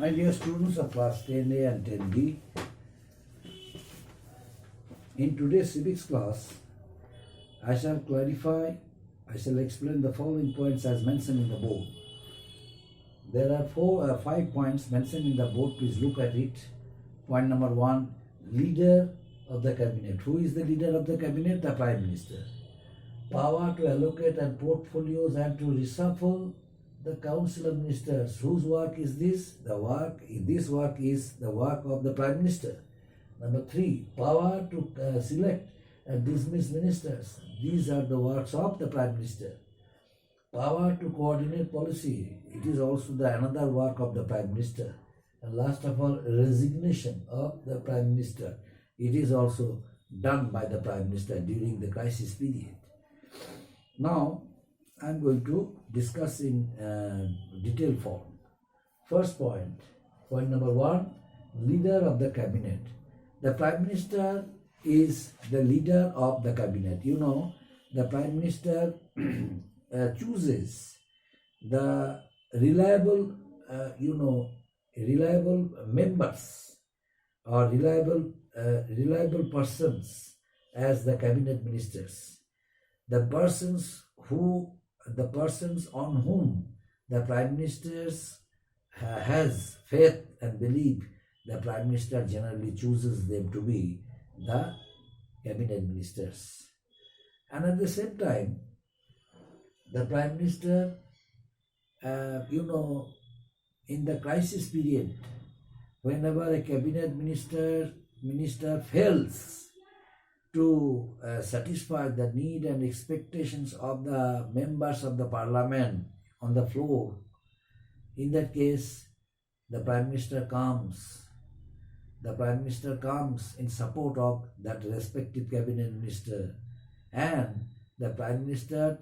My dear students of class 10A and 10B, in today's civics class, I shall explain the following points as mentioned in the board. There are 5 points mentioned in the board. Please look at it. Point number 1, leader of the cabinet. Who is the leader of the cabinet? The Prime Minister. Power to allocate and portfolios and to reshuffle the council of ministers. Whose work is this? This work is the work of the Prime Minister. Number 3, power to select and dismiss ministers. These are the works of the Prime Minister. Power to coordinate policy. It is also another work of the Prime Minister. And last of all, resignation of the Prime Minister. It is also done by the Prime Minister during the crisis period. Now, I am going to discuss in detailed form. First point number 1, leader of the cabinet. The Prime Minister is the leader of the cabinet. You know, the Prime Minister chooses the reliable members or reliable persons as the cabinet ministers. The persons on whom the Prime Minister has faith and belief, the Prime Minister generally chooses them to be the cabinet ministers. And at the same time, the Prime Minister, in the crisis period, whenever a cabinet minister fails to satisfy the need and expectations of the members of the parliament on the floor, in that case, the Prime Minister comes. The Prime Minister comes in support of that respective cabinet minister, and the Prime Minister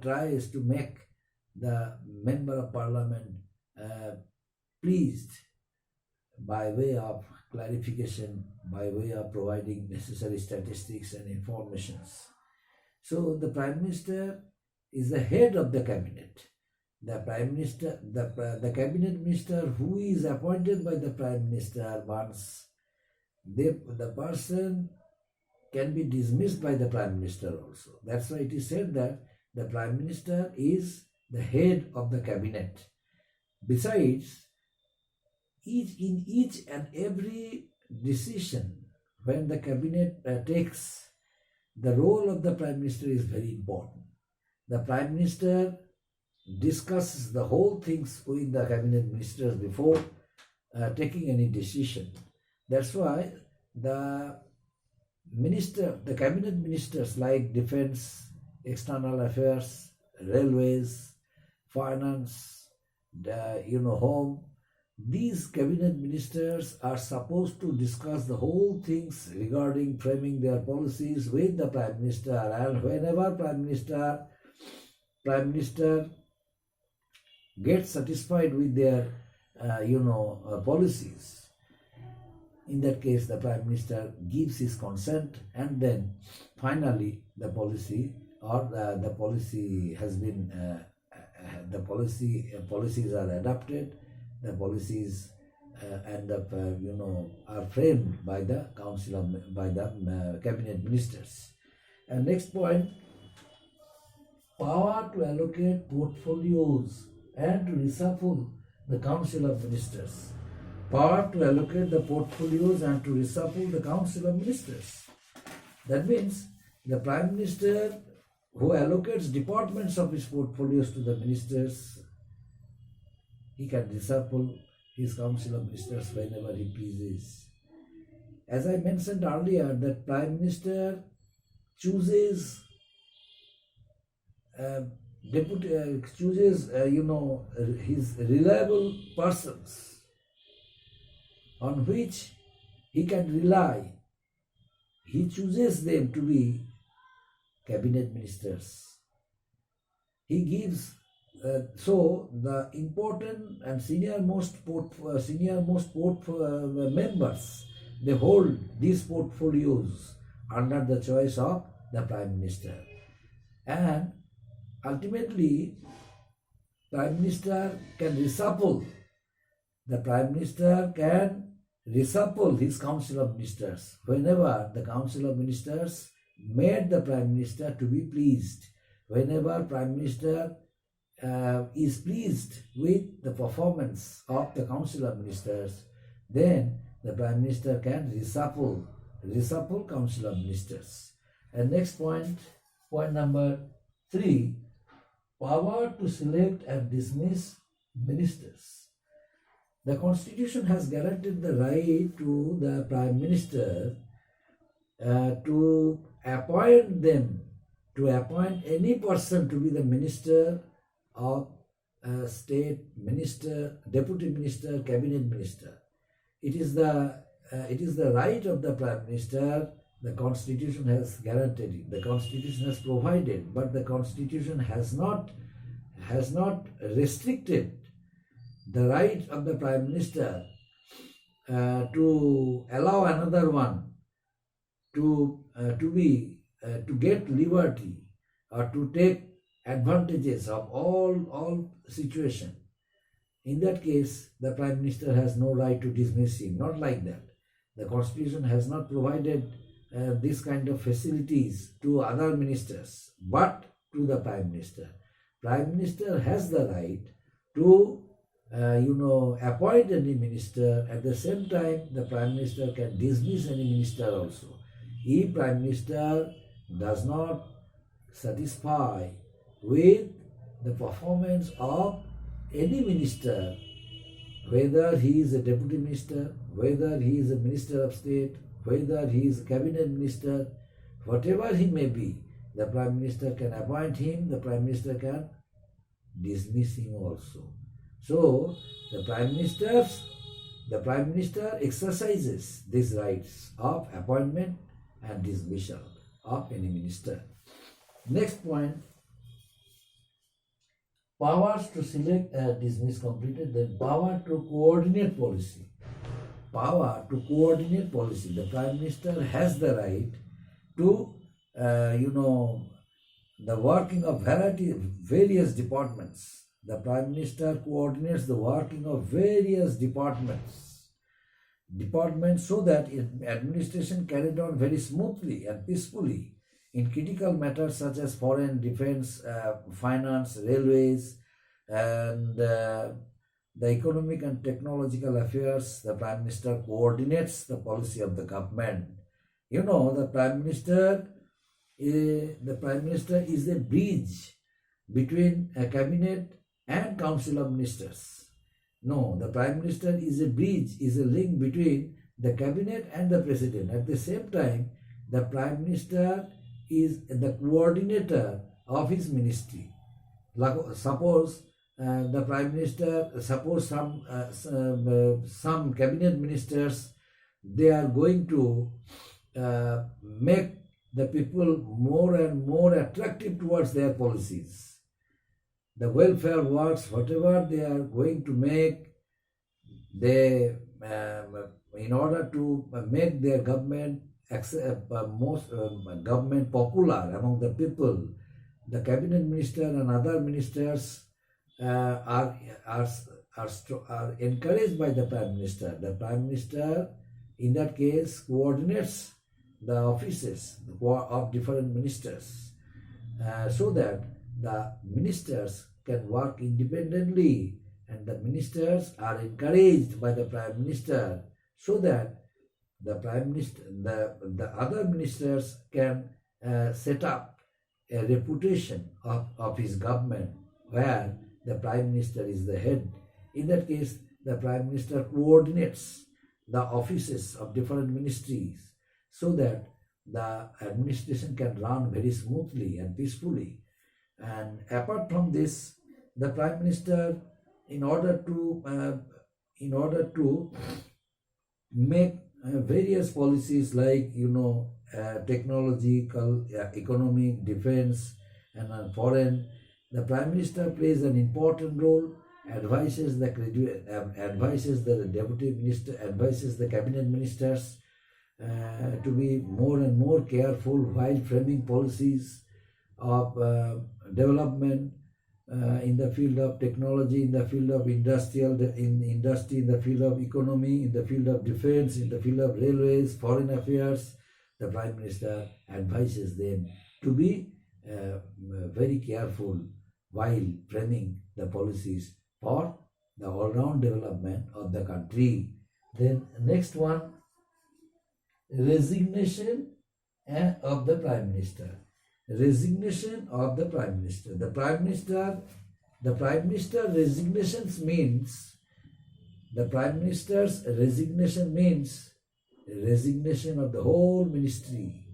tries to make the member of parliament pleased by way of clarification, by way of providing necessary statistics and informations. So the Prime Minister is the head of the cabinet. The Prime Minister, the cabinet minister who is appointed by the Prime Minister, once the person can be dismissed by the Prime Minister also. That's why it is said that the Prime Minister is the head of the cabinet. Besides, in each and every decision when the cabinet takes, the role of the Prime Minister is very important. The Prime Minister discusses the whole things with the cabinet ministers before taking any decision. That's why the cabinet ministers like defense, external affairs, railways, finance, home, these cabinet ministers are supposed to discuss the whole things regarding framing their policies with the Prime Minister, and whenever Prime Minister gets satisfied with their policies, in that case the Prime Minister gives his consent, and then finally the policy has been policies are adopted. The policies are framed by the cabinet ministers. And next point, power to allocate portfolios and to reshuffle the council of ministers. Power to allocate the portfolios and to reshuffle the council of ministers. That means the Prime Minister, who allocates departments of his portfolios to the ministers, he can reshuffle his council of ministers whenever he pleases. As I mentioned earlier, that Prime Minister chooses his reliable persons on which he can rely. He chooses them to be cabinet ministers. He gives so the important and senior-most members, they hold these portfolios under the choice of the Prime Minister. And ultimately Prime Minister can reshuffle. The Prime Minister can reshuffle his Council of Ministers whenever the Council of Ministers made the Prime Minister to be pleased. Whenever Prime Minister is pleased with the performance of the Council of Ministers, then the Prime Minister can reshuffle Council of Ministers. And next point number 3, power to select and dismiss ministers. The Constitution has guaranteed the right to the Prime Minister to appoint any person to be the Minister of State, Minister, Deputy Minister, Cabinet Minister. It is the right of the Prime Minister. The Constitution has guaranteed it. The Constitution has provided, but the Constitution has not restricted the right of the Prime Minister to allow another one to get liberty or to take advantages of all situation. In that case, the Prime Minister has no right to dismiss him. Not like that. The Constitution has not provided this kind of facilities to other ministers, but to the Prime Minister. Prime Minister has the right to appoint any minister. At the same time, the Prime Minister can dismiss any minister also. If Prime Minister does not satisfy with the performance of any minister, whether he is a deputy minister, whether he is a minister of state, whether he is a cabinet minister, whatever he may be, the Prime Minister can appoint him, the Prime Minister can dismiss him also. So the Prime Minister exercises these rights of appointment and dismissal of any minister. Next point, powers to select and dismiss completed, then power to coordinate policy. Power to coordinate policy. The Prime Minister has the right to, the working of various departments. The Prime Minister coordinates the working of various departments so that administration carried on very smoothly and peacefully in critical matters such as foreign, defense, finance, railways, and the economic and technological affairs. The Prime Minister coordinates the policy of the government. The Prime Minister is a bridge between a cabinet and Council of Ministers. No, the Prime Minister is a bridge, is a link between the cabinet and the president. At the same time, the Prime Minister is the coordinator of his ministry. Suppose the Prime Minister, some cabinet ministers, they are going to make the people more and more attractive towards their policies. The welfare works, whatever they are going to make, they in order to make their government government popular among the people, the cabinet minister and other ministers are encouraged by the Prime Minister. The Prime Minister, in that case, coordinates the offices of different ministers so that the ministers can work independently, and the ministers are encouraged by the Prime Minister so that the Prime Minister, the other ministers can set up a reputation of his government where the Prime Minister is the head. In that case, the Prime Minister coordinates the offices of different ministries so that the administration can run very smoothly and peacefully. And apart from this, the Prime Minister, in order to make various policies like technological, economic, defense, and foreign, the Prime Minister plays an important role. Advises the deputy minister, advises the cabinet ministers to be more and more careful while framing policies of development in the field of technology, in the field of industry, in the field of economy, in the field of defense, in the field of railways, foreign affairs. The Prime Minister advises them to be very careful while framing the policies for the all-round development of the country. Then next one, resignation of the Prime Minister. Resignation of the Prime Minister. The Prime Minister resignations means, the Prime Minister's resignation means resignation of the whole ministry.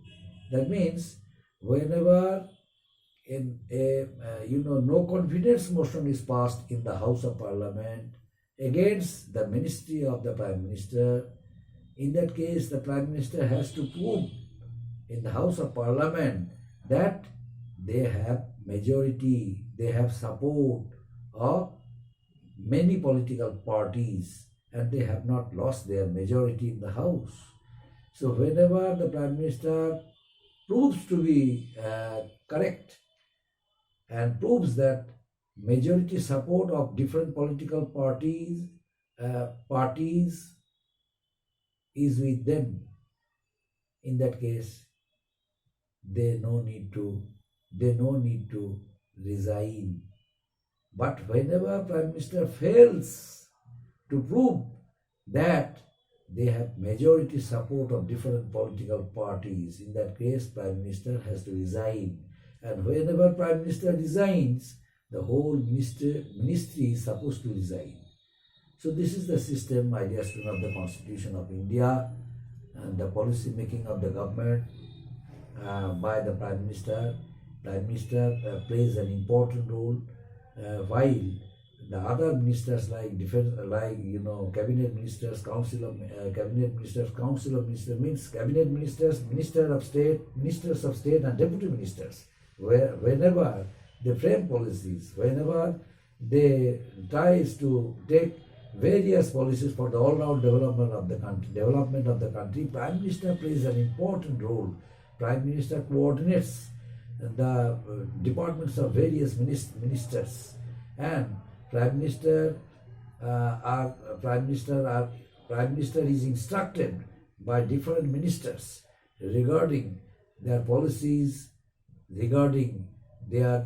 That means whenever in a no confidence motion is passed in the House of Parliament against the ministry of the Prime Minister, in that case the Prime Minister has to prove in the House of Parliament that they have majority, they have support of many political parties, and they have not lost their majority in the House. So whenever the Prime Minister proves to be correct and proves that majority support of different political parties is with them, in that case they no need to resign. But whenever Prime Minister fails to prove that they have majority support of different political parties, in that case Prime Minister has to resign. And whenever Prime Minister resigns, the whole ministry is supposed to resign. So this is the system, my dear student, of the Constitution of India, and the policy making of the government by the Prime Minister. Prime Minister plays an important role, while the other ministers like defense, cabinet ministers, council of ministers means cabinet ministers, ministers of state, and deputy ministers. Whenever they frame policies, whenever they tries to take various policies for the all-round development of the country, Prime Minister plays an important role. Prime Minister coordinates the departments of various ministers, and Prime Minister is instructed by different ministers regarding their policies, regarding their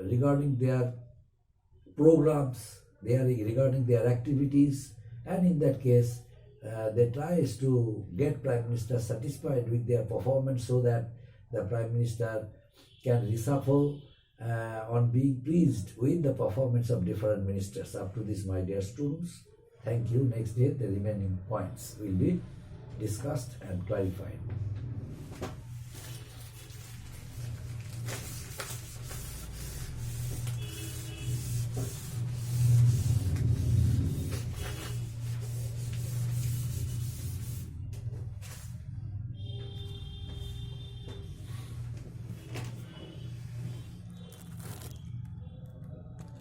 regarding their programs, regarding their activities, and in that case they tries to get Prime Minister satisfied with their performance, so that the Prime Minister can reshuffle on being pleased with the performance of different ministers. Up to this, my dear students, thank you. Next day the remaining points will be discussed and clarified.